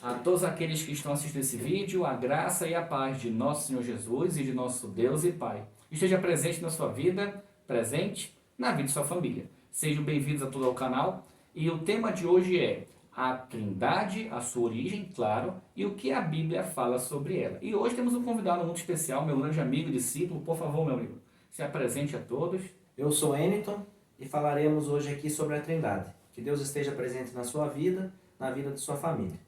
A todos aqueles que estão assistindo esse vídeo, a graça e a paz de nosso Senhor Jesus e de nosso Deus e Pai esteja presente na sua vida, presente na vida de sua família. Sejam bem-vindos a todo o canal e o tema de hoje é a Trindade, a sua origem, claro, e o que a Bíblia fala sobre ela. E hoje temos um convidado muito especial, meu grande amigo e discípulo. Por favor, meu amigo, se apresente a todos. Eu sou Eniton e falaremos hoje aqui sobre a Trindade. Que Deus esteja presente na sua vida, na vida de sua família.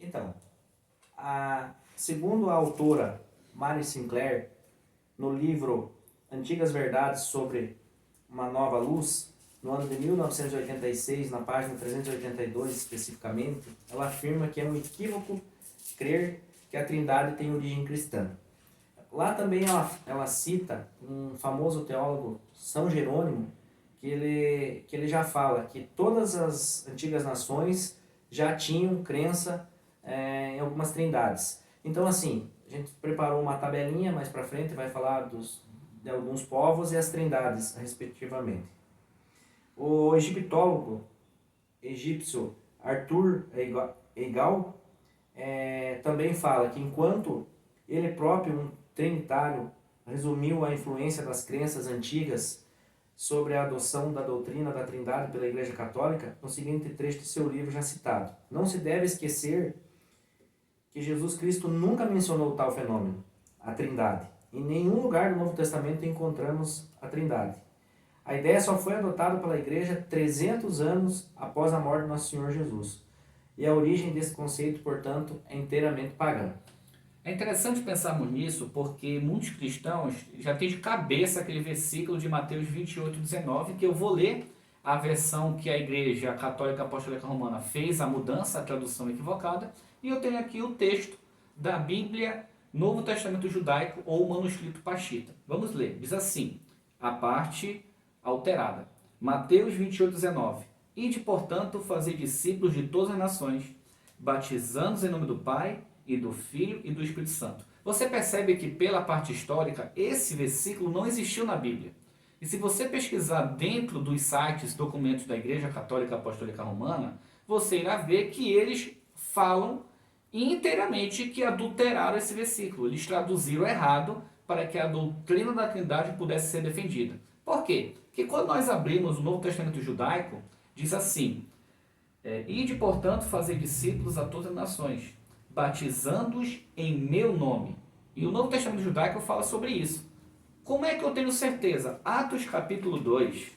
Então, segundo a autora Mary Sinclair, no livro Antigas Verdades sobre uma Nova Luz, no ano de 1986, na página 382 especificamente, ela afirma que é um equívoco crer que a Trindade tem origem cristã. Lá também ela cita um famoso teólogo, São Jerônimo, que ele já fala que todas as antigas nações já tinham crença em algumas trindades. Então, assim, a gente preparou uma tabelinha, mais para frente vai falar de alguns povos e as trindades, respectivamente. O egiptólogo egípcio Arthur Eigal também fala que enquanto ele próprio, um trinitário, resumiu a influência das crenças antigas sobre a adoção da doutrina da Trindade pela Igreja Católica, no seguinte trecho de seu livro já citado: não se deve esquecer que Jesus Cristo nunca mencionou tal fenômeno, a Trindade. Em nenhum lugar do Novo Testamento encontramos a Trindade. A ideia só foi adotada pela Igreja 300 anos após a morte do Nosso Senhor Jesus. E a origem desse conceito, portanto, é inteiramente pagã. É interessante pensarmos nisso porque muitos cristãos já têm de cabeça aquele versículo de Mateus 28:19, que eu vou ler a versão que a Igreja Católica Apostólica Romana fez a mudança, a tradução equivocada, e eu tenho aqui o texto da Bíblia Novo Testamento Judaico ou manuscrito Pashita. Vamos ler. Diz assim, a parte alterada. Mateus 28:19. Ide, portanto, fazer discípulos de todas as nações, batizando-os em nome do Pai, e do Filho e do Espírito Santo. Você percebe que pela parte histórica, esse versículo não existiu na Bíblia. E se você pesquisar dentro dos sites, documentos da Igreja Católica Apostólica Romana, você irá ver que eles falam inteiramente que adulteraram esse versículo. Eles traduziram errado para que a doutrina da Trindade pudesse ser defendida. Por quê? Porque quando nós abrimos o Novo Testamento Judaico, diz assim, ide, portanto, fazer discípulos a todas as nações, batizando-os em meu nome. E o Novo Testamento Judaico fala sobre isso. Como é que eu tenho certeza? Atos capítulo 2,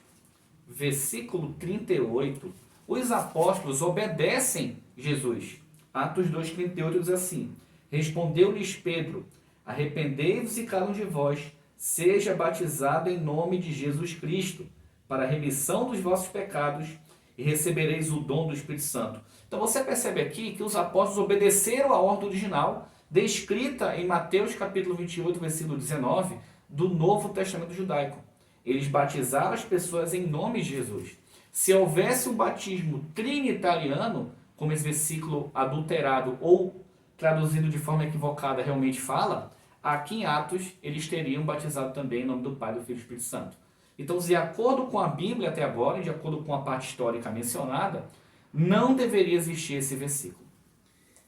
versículo 38, os apóstolos obedecem Jesus. Atos 2:38 diz assim, respondeu-lhes Pedro, arrependei-vos e cada um de vós seja batizado em nome de Jesus Cristo, para a remissão dos vossos pecados, e recebereis o dom do Espírito Santo. Então você percebe aqui que os apóstolos obedeceram a ordem original, descrita em Mateus capítulo 28, versículo 19, do Novo Testamento Judaico. Eles batizaram as pessoas em nome de Jesus. Se houvesse um batismo trinitariano, como esse versículo adulterado ou traduzido de forma equivocada realmente fala, aqui em Atos eles teriam batizado também em nome do Pai, do Filho e do Espírito Santo. Então, de acordo com a Bíblia até agora, e de acordo com a parte histórica mencionada, não deveria existir esse versículo.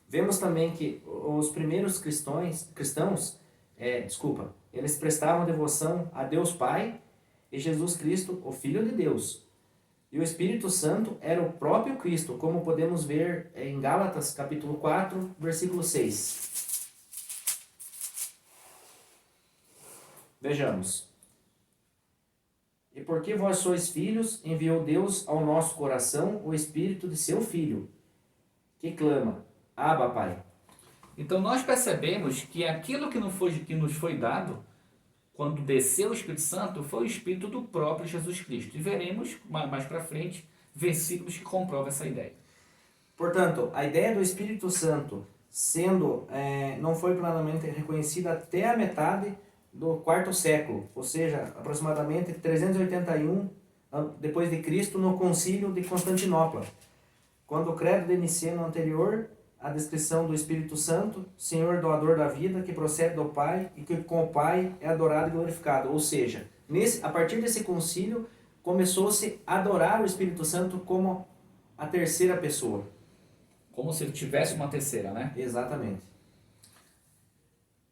Vemos também que os primeiros cristãos, eles prestavam devoção a Deus Pai e Jesus Cristo, o Filho de Deus. E o Espírito Santo era o próprio Cristo, como podemos ver em Gálatas capítulo 4, versículo 6. Vejamos. E porque vós sois filhos, enviou Deus ao nosso coração o Espírito de seu Filho, que clama, Abba, Pai. Então nós percebemos que aquilo que nos foi dado, quando desceu o Espírito Santo, foi o Espírito do próprio Jesus Cristo. E veremos mais para frente versículos que comprovam essa ideia. Portanto, a ideia do Espírito Santo não foi plenamente reconhecida até a metade do quarto século, ou seja, aproximadamente 381 depois de Cristo, no Concílio de Constantinopla, quando o credo de Niceno anterior, a descrição do Espírito Santo, Senhor doador da vida, que procede do Pai e que com o Pai é adorado e glorificado. Ou seja, a partir desse concílio, começou-se a adorar o Espírito Santo como a terceira pessoa. Como se ele tivesse uma terceira, né? Exatamente.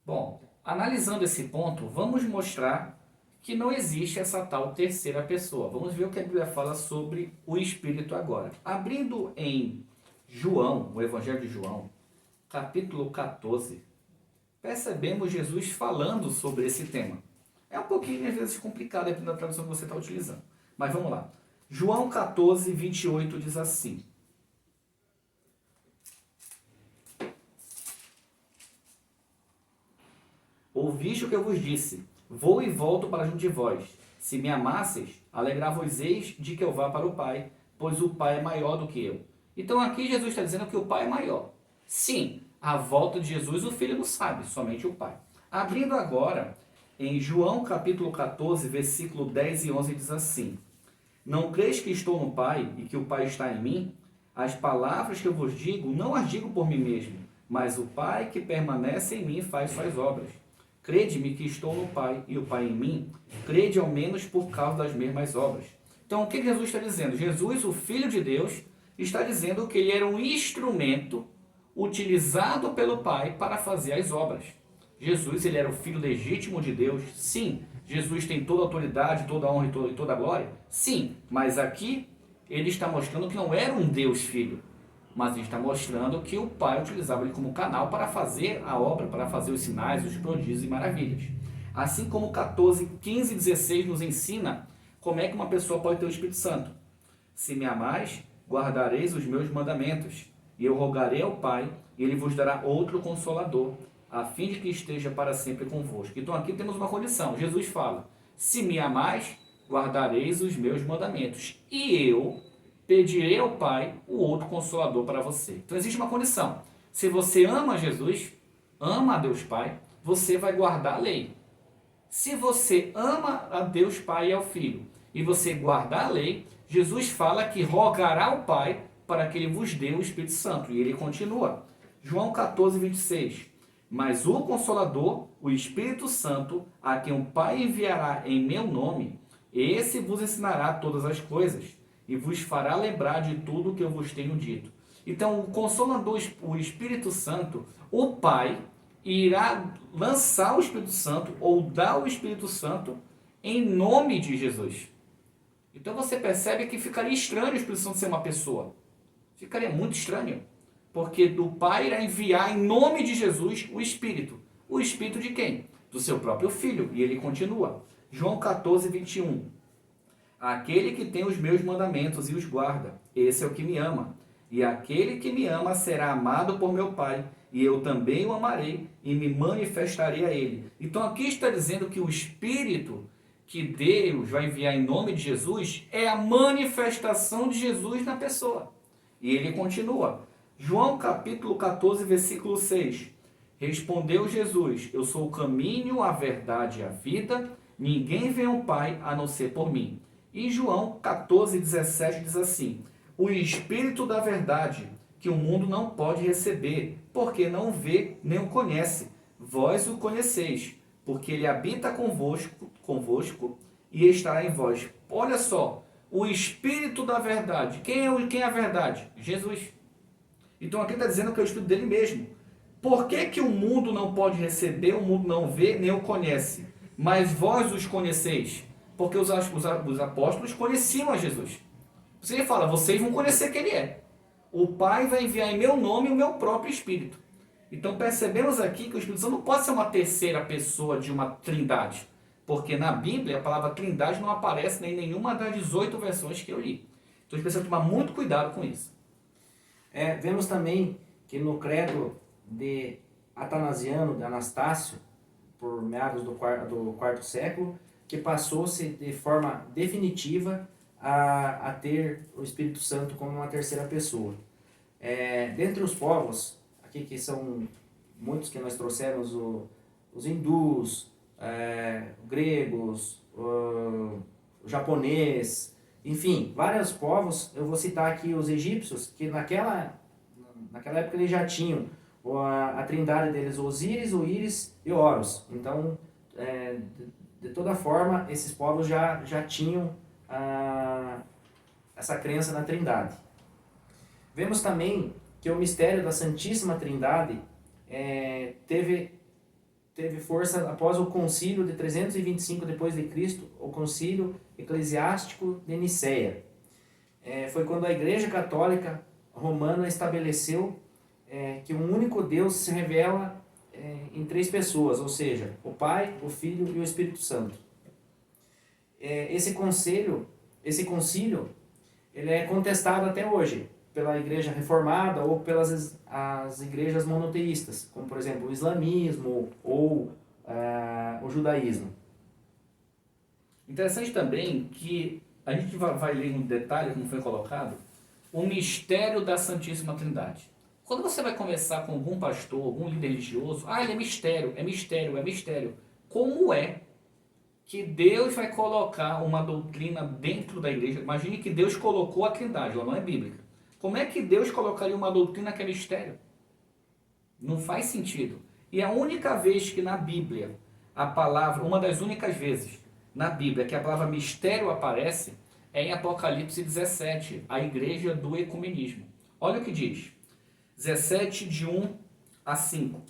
Bom, analisando esse ponto, vamos mostrar que não existe essa tal terceira pessoa. Vamos ver o que a Bíblia fala sobre o Espírito agora. Abrindo em João, o Evangelho de João, capítulo 14, percebemos Jesus falando sobre esse tema. É um pouquinho, às vezes, complicado, dependendo da tradução que você está utilizando. Mas vamos lá. João 14, 28 diz assim: Ouviste o que eu vos disse, vou e volto para junto de vós. Se me amasseis, alegra-vos-eis de que eu vá para o Pai, pois o Pai é maior do que eu. Então aqui Jesus está dizendo que o Pai é maior. Sim, a volta de Jesus o Filho não sabe, somente o Pai. Abrindo agora em João capítulo 14, versículo 10 e 11 diz assim: Não creis que estou no Pai e que o Pai está em mim? As palavras que eu vos digo, não as digo por mim mesmo, mas o Pai que permanece em mim faz suas obras. Crede-me que estou no Pai e o Pai em mim, crede ao menos por causa das mesmas obras. Então o que Jesus está dizendo? Jesus, o Filho de Deus, está dizendo que ele era um instrumento utilizado pelo Pai para fazer as obras. Jesus, ele era o Filho legítimo de Deus? Sim. Jesus tem toda a autoridade, toda a honra e toda a glória? Sim. Mas aqui ele está mostrando que não era um Deus Filho, mas ele está mostrando que o Pai utilizava ele como canal para fazer a obra, para fazer os sinais, os prodígios e maravilhas. Assim como 14, 15 e 16 nos ensina como é que uma pessoa pode ter o Espírito Santo. Se me amais, guardareis os meus mandamentos, e eu rogarei ao Pai, e ele vos dará outro Consolador, a fim de que esteja para sempre convosco. Então aqui temos uma condição. Jesus fala: se me amais, guardareis os meus mandamentos, e eu pedirei ao Pai o outro Consolador para você. Então existe uma condição. Se você ama Jesus, ama a Deus Pai, você vai guardar a lei. Se você ama a Deus Pai e ao Filho, e você guardar a lei, Jesus fala que rogará ao Pai para que ele vos dê o Espírito Santo. E ele continua. João 14, 26. Mas o Consolador, o Espírito Santo, a quem o Pai enviará em meu nome, esse vos ensinará todas as coisas e vos fará lembrar de tudo o que eu vos tenho dito. Então, o Consolador, o Espírito Santo, o Pai irá lançar o Espírito Santo ou dar o Espírito Santo em nome de Jesus. Então você percebe que ficaria estranho o Espírito Santo ser uma pessoa. Ficaria muito estranho. Porque do Pai irá enviar em nome de Jesus o Espírito. O Espírito de quem? Do seu próprio Filho. E ele continua. João 14, 21. Aquele que tem os meus mandamentos e os guarda, esse é o que me ama. E aquele que me ama será amado por meu Pai, e eu também o amarei e me manifestarei a ele. Então aqui está dizendo que o Espírito que Deus vai enviar em nome de Jesus é a manifestação de Jesus na pessoa. E ele continua. João capítulo 14, versículo 6. Respondeu Jesus: Eu sou o caminho, a verdade e a vida. Ninguém vem ao Pai a não ser por mim. E João 14, 17 diz assim: O Espírito da verdade, que o mundo não pode receber, porque não vê nem o conhece. Vós o conheceis, porque ele habita convosco e estará em vós. Olha só, o Espírito da verdade. Quem é a verdade? Jesus. Então aqui está dizendo que é o Espírito dele mesmo. Por que o mundo não pode receber, o mundo não vê, nem o conhece? Mas vós os conheceis. Porque os apóstolos conheciam a Jesus. Você fala, vocês vão conhecer quem ele é. O Pai vai enviar em meu nome o meu próprio Espírito. Então percebemos aqui que o Espírito Santo não pode ser uma terceira pessoa de uma trindade. Porque na Bíblia a palavra trindade não aparece nem em nenhuma das 18 versões que eu li. Então a gente precisa tomar muito cuidado com isso. Vemos também que no credo de Atanasiano, de Anastácio, por meados do quarto século, que passou-se de forma definitiva a ter o Espírito Santo como uma terceira pessoa. Dentre os povos, aqui que são muitos que nós trouxemos, os hindus, gregos, o japonês, enfim, vários povos. Eu vou citar aqui os egípcios, que naquela época eles já tinham a trindade deles, Osíris, o Íris e Horus. Então, de toda forma, esses povos já tinham essa crença na trindade. Vemos também que o mistério da Santíssima Trindade teve força após o concílio de 325 depois de Cristo, o concílio eclesiástico de Nicéia. Foi quando a Igreja Católica Romana estabeleceu que um único Deus se revela em 3 pessoas, ou seja, o Pai, o Filho e o Espírito Santo. Esse concílio ele é contestado até hoje pela Igreja Reformada ou pelas as igrejas monoteístas, como por exemplo o islamismo ou o judaísmo. Interessante também que a gente vai ler em detalhe, como foi colocado, o mistério da Santíssima Trindade. Quando você vai conversar com algum pastor, algum líder religioso, ele é mistério, é mistério, é mistério. Como é que Deus vai colocar uma doutrina dentro da igreja? Imagine que Deus colocou a Trindade, ela não é bíblica. Como é que Deus colocaria uma doutrina que é mistério? Não faz sentido. E a única vez que na Bíblia, a palavra, uma das únicas vezes na Bíblia que a palavra mistério aparece, é em Apocalipse 17, a igreja do ecumenismo. Olha o que diz. 17, de 1 a 5.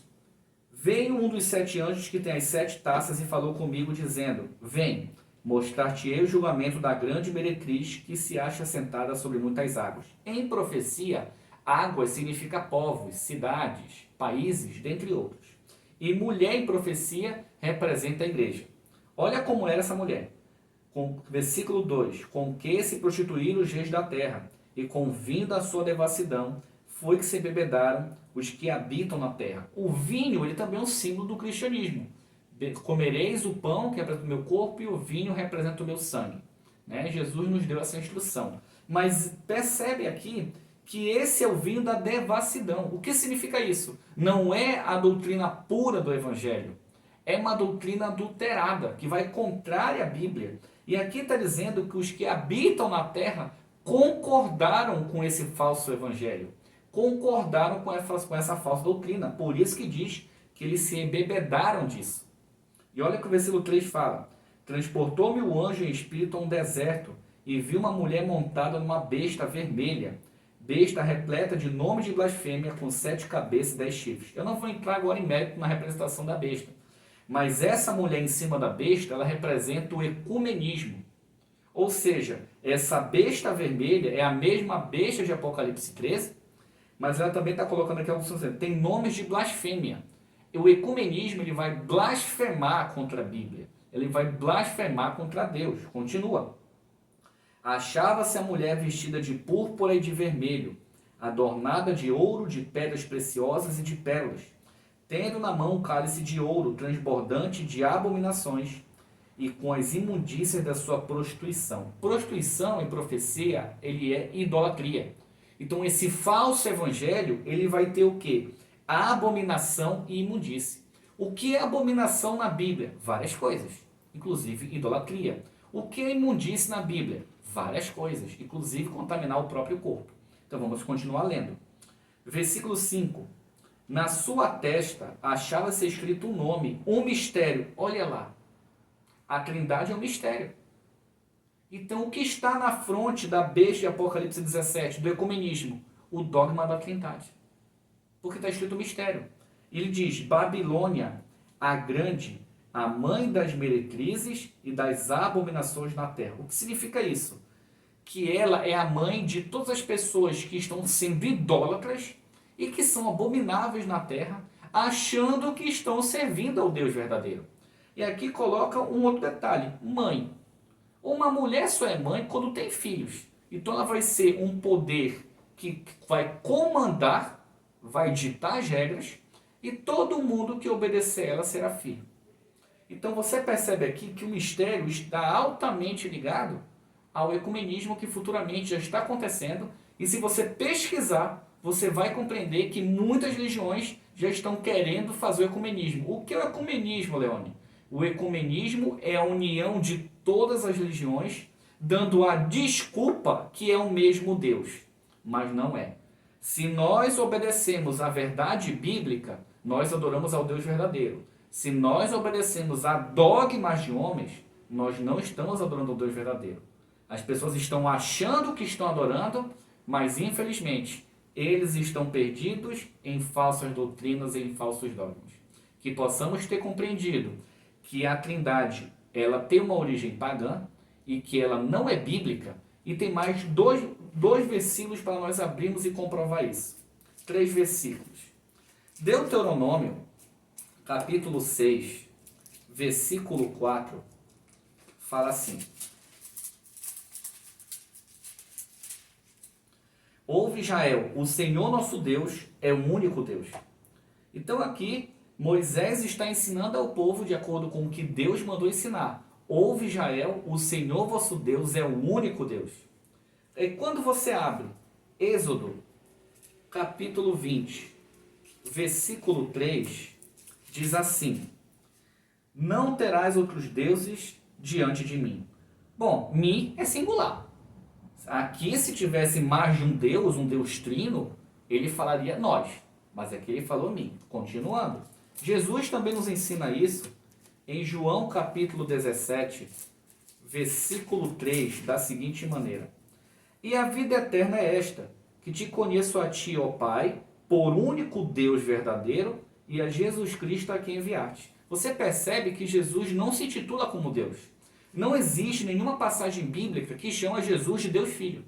Veio um dos 7 anjos que tem as 7 taças e falou comigo, dizendo: Vem, mostrar-te-ei o julgamento da grande meretriz que se acha sentada sobre muitas águas. Em profecia, águas significa povos, cidades, países, dentre outros. E mulher em profecia representa a igreja. Olha como era essa mulher. Versículo 2. Com que se prostituíram os reis da terra, e com vinho da sua devassidão, foi que se bebedaram os que habitam na terra. O vinho, ele também é um símbolo do cristianismo. Comereis o pão, que representa o meu corpo, e o vinho representa o meu sangue. Jesus nos deu essa instrução. Mas percebe aqui que esse é o vinho da devassidão. O que significa isso? Não é a doutrina pura do Evangelho. É uma doutrina adulterada, que vai contrária à Bíblia. E aqui está dizendo que os que habitam na terra concordaram com esse falso Evangelho. Concordaram com essa falsa doutrina. Por isso que diz que eles se embebedaram disso. E olha que o versículo 3 fala: Transportou-me o anjo em espírito a um deserto, e vi uma mulher montada numa besta vermelha, besta repleta de nomes de blasfêmia, com 7 cabeças e 10 chifres. Eu não vou entrar agora em mérito na representação da besta, mas essa mulher em cima da besta, ela representa o ecumenismo. Ou seja, essa besta vermelha é a mesma besta de Apocalipse 13, mas ela também está colocando aqui alguns exemplos. Tem nomes de blasfêmia. E o ecumenismo, ele vai blasfemar contra a Bíblia. Ele vai blasfemar contra Deus. Continua. Achava-se a mulher vestida de púrpura e de vermelho, adornada de ouro, de pedras preciosas e de pérolas, tendo na mão um cálice de ouro transbordante de abominações e com as imundícias da sua prostituição. Prostituição em profecia, ele é idolatria. Então esse falso evangelho, ele vai ter o quê? A abominação e imundície. O que é abominação na Bíblia? Várias coisas, inclusive idolatria. O que é imundície na Bíblia? Várias coisas, inclusive contaminar o próprio corpo. Então vamos continuar lendo. Versículo 5. Na sua testa achava-se escrito um nome, um mistério. Olha lá, a Trindade é um mistério. Então o que está na fronte da besta de Apocalipse 17, do ecumenismo? O dogma da Trindade. Porque está escrito mistério. Ele diz: Babilônia, a grande, a mãe das meretrizes e das abominações na terra. O que significa isso? Que ela é a mãe de todas as pessoas que estão sendo idólatras e que são abomináveis na terra, achando que estão servindo ao Deus verdadeiro. E aqui coloca um outro detalhe: mãe. Uma mulher só é mãe quando tem filhos. Então ela vai ser um poder que vai comandar, vai ditar as regras, e todo mundo que obedecer a ela será filho. Então você percebe aqui que o mistério está altamente ligado ao ecumenismo que futuramente já está acontecendo, e se você pesquisar, você vai compreender que muitas religiões já estão querendo fazer o ecumenismo. O que é o ecumenismo, Leone? O ecumenismo é a união de todas as religiões, dando a desculpa que é o mesmo Deus, mas não é. Se nós obedecemos à verdade bíblica, nós adoramos ao Deus verdadeiro. Se nós obedecemos a dogmas de homens, nós não estamos adorando ao Deus verdadeiro. As pessoas estão achando que estão adorando, mas infelizmente eles estão perdidos em falsas doutrinas e em falsos dogmas. Que possamos ter compreendido que a Trindade ela tem uma origem pagã e que ela não é bíblica, e tem mais dois versículos para nós abrirmos e comprovar isso. 3 versículos. Deuteronômio, capítulo 6, versículo 4, fala assim: Ouve, Israel, o Senhor nosso Deus é o único Deus. Então aqui, Moisés está ensinando ao povo de acordo com o que Deus mandou ensinar. Ouve, Israel, o Senhor vosso Deus é o único Deus. E quando você abre Êxodo, capítulo 20, versículo 3, diz assim: Não terás outros deuses diante de mim. Bom, mim é singular. Aqui, se tivesse mais de um Deus trino, ele falaria nós. Mas aqui ele falou mim. Continuando. Jesus também nos ensina isso em João capítulo 17, versículo 3, da seguinte maneira: E a vida eterna é esta, que te conheço a ti, ó Pai, por único Deus verdadeiro, e a Jesus Cristo a quem enviaste. Você percebe que Jesus não se intitula como Deus. Não existe nenhuma passagem bíblica que chama Jesus de Deus Filho.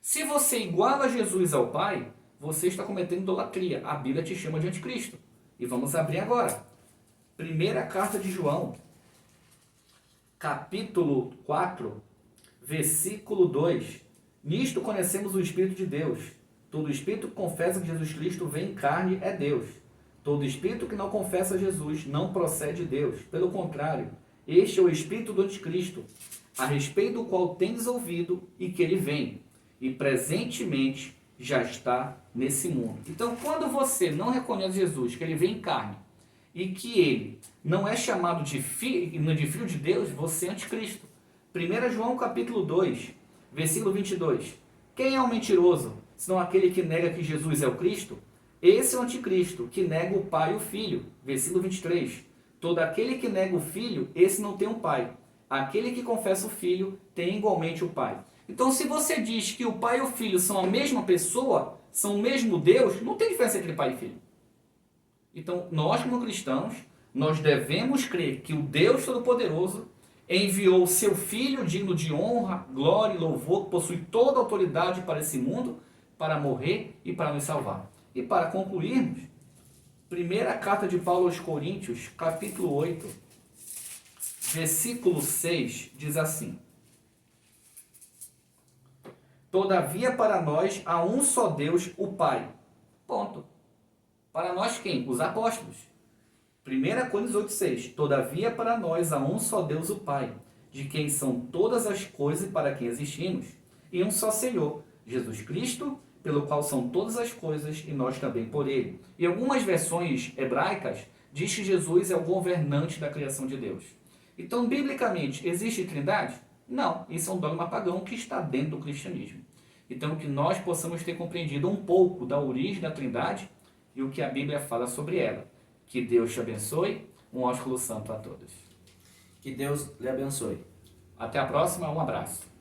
Se você iguala Jesus ao Pai, você está cometendo idolatria. A Bíblia te chama de anticristo. E vamos abrir agora. Primeira carta de João, capítulo 4, versículo 2. Nisto conhecemos o Espírito de Deus. Todo espírito que confessa que Jesus Cristo vem em carne é Deus. Todo espírito que não confessa Jesus não procede de Deus. Pelo contrário, este é o espírito do anticristo, a respeito do qual tendes ouvido e que ele vem, e presentemente já está nesse mundo. Então, quando você não reconhece Jesus, que ele vem em carne, e que ele não é chamado de filho de Deus, você é anticristo. 1 João capítulo 2, versículo 22. Quem é o mentiroso, senão aquele que nega que Jesus é o Cristo? Esse é o anticristo, que nega o Pai e o Filho. Versículo 23. Todo aquele que nega o Filho, esse não tem um Pai. Aquele que confessa o Filho, tem igualmente o Pai. Então, se você diz que o Pai e o Filho são a mesma pessoa, são o mesmo Deus, não tem diferença entre Pai e Filho. Então, nós como cristãos, nós devemos crer que o Deus Todo-Poderoso enviou o seu Filho digno de honra, glória e louvor, que possui toda a autoridade para esse mundo, para morrer e para nos salvar. E para concluirmos, primeira carta de Paulo aos Coríntios, capítulo 8, versículo 6, diz assim: Todavia para nós há um só Deus, o Pai. Ponto. Para nós quem? Os apóstolos. 1 Coríntios 8, 6. Todavia para nós há um só Deus, o Pai, de quem são todas as coisas e para quem existimos, e um só Senhor, Jesus Cristo, pelo qual são todas as coisas e nós também por ele. Em algumas versões hebraicas, diz que Jesus é o governante da criação de Deus. Então, biblicamente, existe trindade? Não, isso é um dogma pagão que está dentro do cristianismo. Então, que nós possamos ter compreendido um pouco da origem da trindade e o que a Bíblia fala sobre ela. Que Deus te abençoe. Um ósculo santo a todos. Que Deus lhe abençoe. Até a próxima, um abraço.